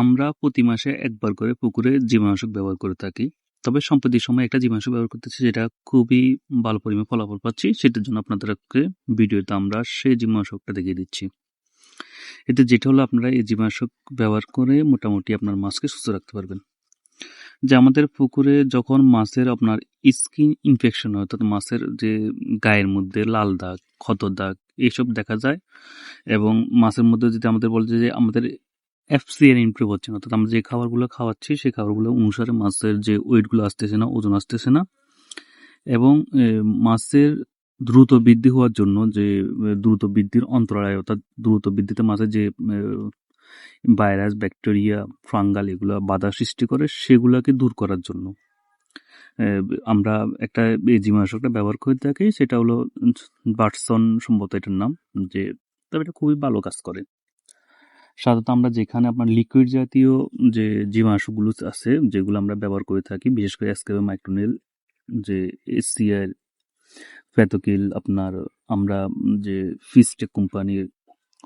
আমরা প্রতি মাসে একবার করে পুকুরে জীবাণুনাশক ব্যবহার করে থাকি। তবে সম্প্রতি সময়ে একটা জীবাণুনাশক ব্যবহার করতেছি, যেটা খুবই ভালো পরিমাণে ফলাফল পাচ্ছি। সেটার জন্য আপনাদেরকে ভিডিওতে আমরা সেই জীবাণুনাশকটা দেখিয়ে দিচ্ছি। এতে যেটা হলো, আপনারা এই জীবাণুনাশক ব্যবহার করে মোটামুটি আপনার মাছকে সুস্থ রাখতে পারবেন। যে আমাদের পুকুরে যখন মাছের আপনার স্কিন ইনফেকশন হয়, অর্থাৎ মাছের যে গায়ের মধ্যে লাল দাগ, ক্ষতর দাগ এইসব দেখা যায়, এবং মাছের মধ্যে যদি আমাদের বলে যে আমাদের এফসিএন ইমপ্রুভ হচ্ছে না, অর্থাৎ আমরা যে খাবারগুলো খাওয়াচ্ছি সেই খাবারগুলো অনুসারে মাছের যে ওয়েটগুলো আসতেছে না, ওজন আসতেছে না, এবং মাছের দ্রুত বৃদ্ধি হওয়ার জন্য যে দ্রুত বৃদ্ধির অন্তরায়, অর্থাৎ দ্রুত বৃদ্ধিতে মাছের যে ভাইরাস, ব্যাকটেরিয়া, ফাঙ্গাল এগুলো বাধা সৃষ্টি করে, সেগুলোকে দূর করার জন্য আমরা একটা এই জীবাণুনাশকটা ব্যবহার করে থাকি। সেটা হলো বাটসন, সম্ভবত এটার নাম। যে তবে এটা খুবই ভালো কাজ করে। সাধারণত আমরা যেখানে আপনার লিকুইড জাতীয় যে জীবাণুগুলো আছে, যেগুলো আমরা ব্যবহার করে থাকি, বিশেষ করে এসকেপে মাইক্রোনিল, যে এসিআর, প্যাথোকিল, আপনার আমরা যে ফিস্টেক কোম্পানির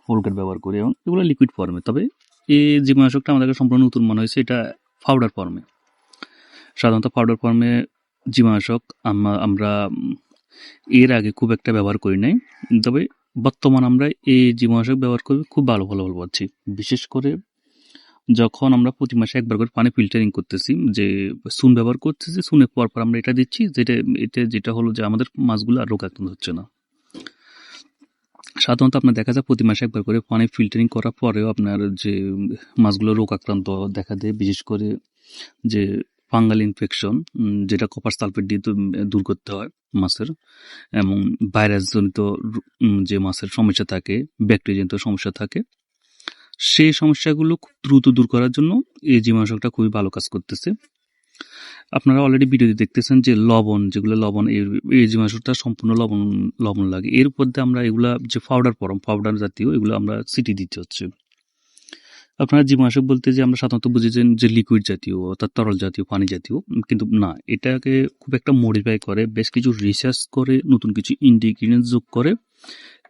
ফোলগেট ব্যবহার করি, এবং এগুলো লিকুইড ফর্মে। তবে এই জীবাণুনাশকটা আমাদেরকে সম্পূর্ণ নতুন মনে হয়েছে, এটা পাউডার ফর্মে। সাধারণত পাউডার ফর্মে জীবাণুনাশক আমরা এর আগে খুব একটা ব্যবহার করি নাই। তবে বর্তমান আমরা এই জীবাণুনাশক ব্যবহার করে খুব ভালো ফলাফল পাচ্ছি। বিশেষ করে যখন আমরা প্রতি মাসে একবার করে পানি ফিল্টারিং করতেছি, যে চুন ব্যবহার করতেছি, চুনের পর আমরা এটা দিচ্ছি, যেটা হলো যে আমাদের মাছগুলো আর রোগ আক্রান্ত হচ্ছে না। সাধারণত আপনার দেখা যায় প্রতি মাসে একবার করে পানি ফিল্টারিং করার পরেও আপনার যে মাছগুলো রোগ আক্রান্ত দেখা দেয়, বিশেষ করে যে ফাঙ্গাল ইনফেকশন, যেটা কপার সালফেট দিয়ে দূর করতে হয় মাছের, এবং ভাইরাসজনিত যে মাছের সমস্যা থাকে, ব্যাকটেরিয়াজনিত সমস্যা থাকে, সেই সমস্যাগুলো খুব দ্রুত দূর করার জন্য এই জীবাণুনাশকটা খুবই ভালো কাজ করতেছে। আপনারা অলরেডি ভিডিওতে দেখতেছেন যে লবণ, যেগুলো লবণ, এই জীবাণুনাশকটা সম্পূর্ণ লবণ লাগে। এর মধ্যে আমরা এগুলা যে পাউডার জাতীয়, এগুলো আমরা সিটি দিতে হচ্ছে। আপনারা জীবাণুনাশক বলতে যে আমরা সাধারণত বুঝেছেন যে লিকুইড জাতীয়, অর্থাৎ তরল জাতীয়, পানি জাতীয়, কিন্তু না, এটাকে খুব একটা মডিফাই করে, বেশ কিছু রিসার্চ করে, নতুন কিছু ইনগ্রিডিয়েন্টস যোগ করে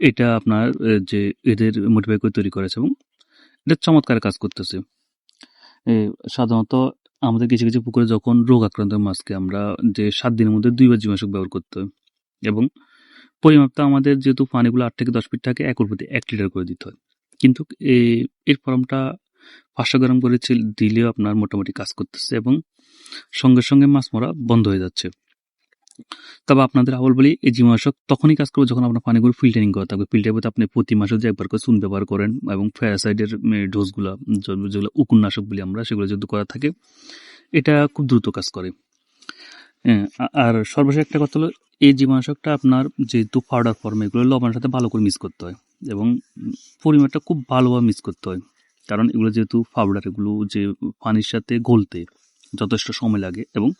এটা আপনার যে এদের মডিফাই করে তৈরি করেছে, এবং এটা চমৎকার কাজ করতেছে। সাধারণত আমাদের কিছু কিছু পুকুরে যখন রোগ আক্রান্ত মাছকে আমরা যে 7 দিনের মধ্যে 2বার জীবাণুনাশক ব্যবহার করতে হয়, এবং পরিমাপটা আমাদের যেহেতু পানিগুলো 8 থেকে 10 ফিট থাকে, একর প্রতি 1 লিটার করে দিতে হয়। কিন্তু এর ফর্মটা 500 গ্রাম করে দিলেও আপনার মোটামুটি কাজ করতেছে, এবং সঙ্গে সঙ্গে মাছ মরা বন্ধ হয়ে যাচ্ছে। তবে আপনাদের আবার বলি, এই জীবাণুনাশক তখনই কাজ করবে যখন আপনার পানিগুলো ফিল্টারিং করা থাকবে। ফিল্টার আপনি প্রতি মাসে যে একবার করে চুন ব্যবহার করেন, এবং প্যারাসাইডের ডোজগুলো, যেগুলো উকুননাশক বলি আমরা, সেগুলো যদি করা থাকে, এটা খুব দ্রুত কাজ করে। আর সর্বশেষ একটা কথা হলো, এই জীবাণুনাশকটা আপনার যেহেতু পাউডার ফর্মে, এগুলো লবণের সাথে ভালো করে মিক্স করতে হয়, এবং পরিমাণটা খুব ভালোভাবে মিক্স করতে হয়। কারণ এগুলো যেহেতু পাউডার, এগুলো যে পানির সাথে গলতে যথেষ্ট সময় লাগে, এবং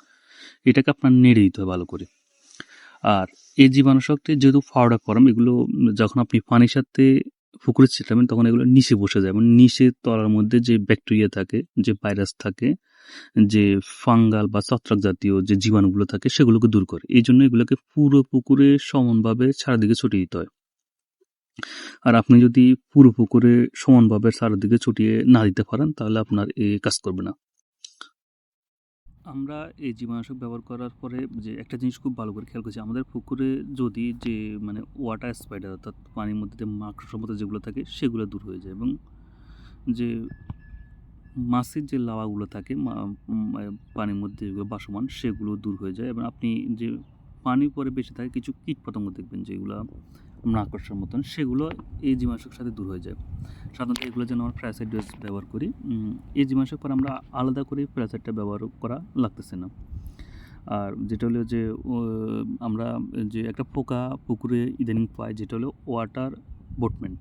এটাকে আপনার নেড়ে দিতে হয় ভালো করে। আর এই জীবাণুনাশকটি যেহেতু পাউডার ফর্ম, এগুলো যখন আপনি পানির সাথে পুকুরে ছিটাবেন, তখন এগুলো নিচে বসে যায়, এবং নিচের তলার মধ্যে যে ব্যাকটেরিয়া থাকে, যে ভাইরাস থাকে, যে ফাঙ্গাল বা ছত্রাক জাতীয় যে জীবাণুগুলো থাকে, সেগুলোকে দূর করে। এই জন্য এগুলোকে পুরো পুকুরে সমানভাবে চারিদিকে ছড়িয়ে দিতে হয়। আর আপনি যদি পুরো পুকুরে সমানভাবে চারিদিকে ছড়িয়ে না দিতে পারেন, তাহলে আপনার এই কাজ করবে না। আমরা এই জীবাণুনাশক ব্যবহার করার পরে যে একটা জিনিস খুব ভালো করে খেয়াল করছি, আমাদের পুকুরে যদি যে ওয়াটার স্পাইডার, অর্থাৎ পানির মধ্যে যে মাকড়সার মতো যেগুলো থাকে, সেগুলো দূর হয়ে যায়, এবং যে মাছের যে লাওয়াগুলো থাকে পানির মধ্যে যেগুলো বাসমান, সেগুলো দূর হয়ে যায়, এবং আপনি যে পানির পরে বেঁচে থাকে কিছু কীট পতঙ্গ দেখবেন, যেগুলো মাকড়সার মতন, সেগুলো এই জীবাণুনাশকের সাথে দূর হয়ে যায়। সাধারণত এগুলো যেন আমরা প্যারাসাইড ডোজ ব্যবহার করি, এই জীবাণুনাশক পর আমরা আলাদা করে প্যারাসাইডটা ব্যবহার করা লাগতেছে না। আর যেটা হলো যে আমরা যে একটা পোকা পুকুরে ইদানিং পাই, যেটা হলো ওয়াটার বোটম্যান।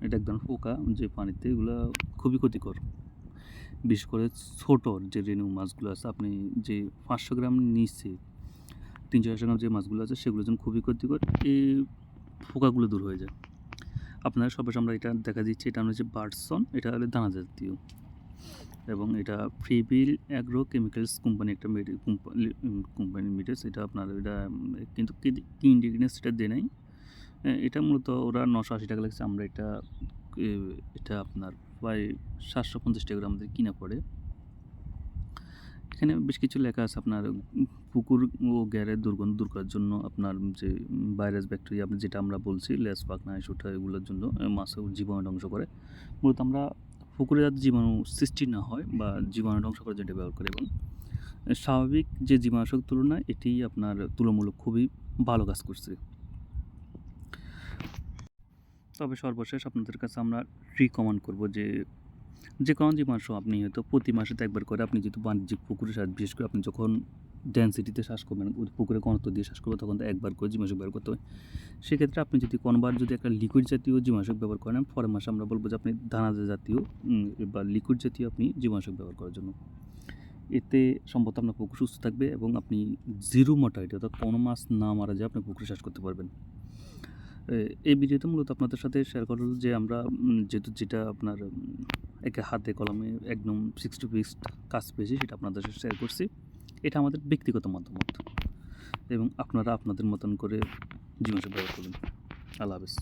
এটা এক ধরনের পোকা, যে পানিতে, এগুলো খুবই ক্ষতিকর। বিশেষ করে ছোট যে রেনু মাছগুলো আছে, আপনি যে 500 গ্রাম নিচে 300 গ্রাম যে মাছগুলো আছে, সেগুলো যেন খুবই ক্ষতিকর, এই পোকাগুলো দূর হয়ে যায়। আপনারা সবাই আমরা এটা দেখা দিচ্ছি, এটা হচ্ছে বাটসন, এটা হলো দানা জাতীয়, এবং এটা ফ্রিবিল অ্যাগ্রো কেমিক্যালস কোম্পানি, একটা কোম্পানির মেডিস। এটা আপনার এটা কিন্তু কি ইনগ্রিডিয়েন্টস এটা দেয় নাই। এটা মূলত ওরা 980 টাকা লাগছে। আমরা এটা আপনার প্রায় 750 টাকা করে আমাদের কিনা পড়ে। এখানে বেশ কিছু লেখা আছে আপনার পুকুর ও গ্যারের দুর্গন্ধ দূর করার জন্য আপনার যে ভাইরাস ব্যাকটেরিয়া আপনি যেটা আমরা বলছি লেজ পাখনা এসোটা এগুলোর জন্য মাছের জীবাণু ধ্বংস করে। মূলত আমরা পুকুরে যাতে জীবাণু সৃষ্টি না হয় বা জীবাণু ধ্বংস করার জন্য ব্যবহার করি এবং স্বাভাবিক যে জীবাণুনাশকের তুলনায় এটি আপনার তুলনামূলক খুবই ভালো কাজ করছে। তবে সর্বশেষ আপনাদের কাছে আমরা রিকমেন্ড করব যে কোনো জীবাণু আপনি হয়তো প্রতি মাসে তো একবার করে আপনি যেহেতু বাণিজ্যিক পুকুরে চাষ, বিশেষ করে আপনি যখন ডেনসিটিতে চাষ করবেন পুকুরে ঘনত্ব দিয়ে চাষ করবেন তখন তো একবার করে জীবাণুনাশক ব্যবহার করতে হয়। সেক্ষেত্রে আপনি যদি কোনোবার যদি একটা লিকুইড জাতীয় জীবাণুনাশক ব্যবহার করেন পরের মাসে আমরা বলবো যে আপনি দানাদার জাতীয় বা লিকুইড জাতীয় আপনি জীবাণুনাশক ব্যবহার করার জন্য। এতে সম্ভবত আপনার পুকুর সুস্থ থাকবে এবং আপনি জিরো মর্টালিটি অর্থাৎ কোনো মাছ না মারা যায় আপনি পুকুরে চাষ করতে পারবেন। এই ভিডিওতে মূলত আপনাদের সাথে শেয়ার করা হলো যে আমরা যেটা আপনার একে হাতে কলমে একদম 6 to 6 কাজ পেয়েছি সেটা আপনাদের সাথে শেয়ার করছি। এটা আমাদের ব্যক্তিগত মতামত এবং আপনারা আপনাদের মতন করে জীবনযাপন ব্যবহার করুন। আল্লাহ হাফেজ।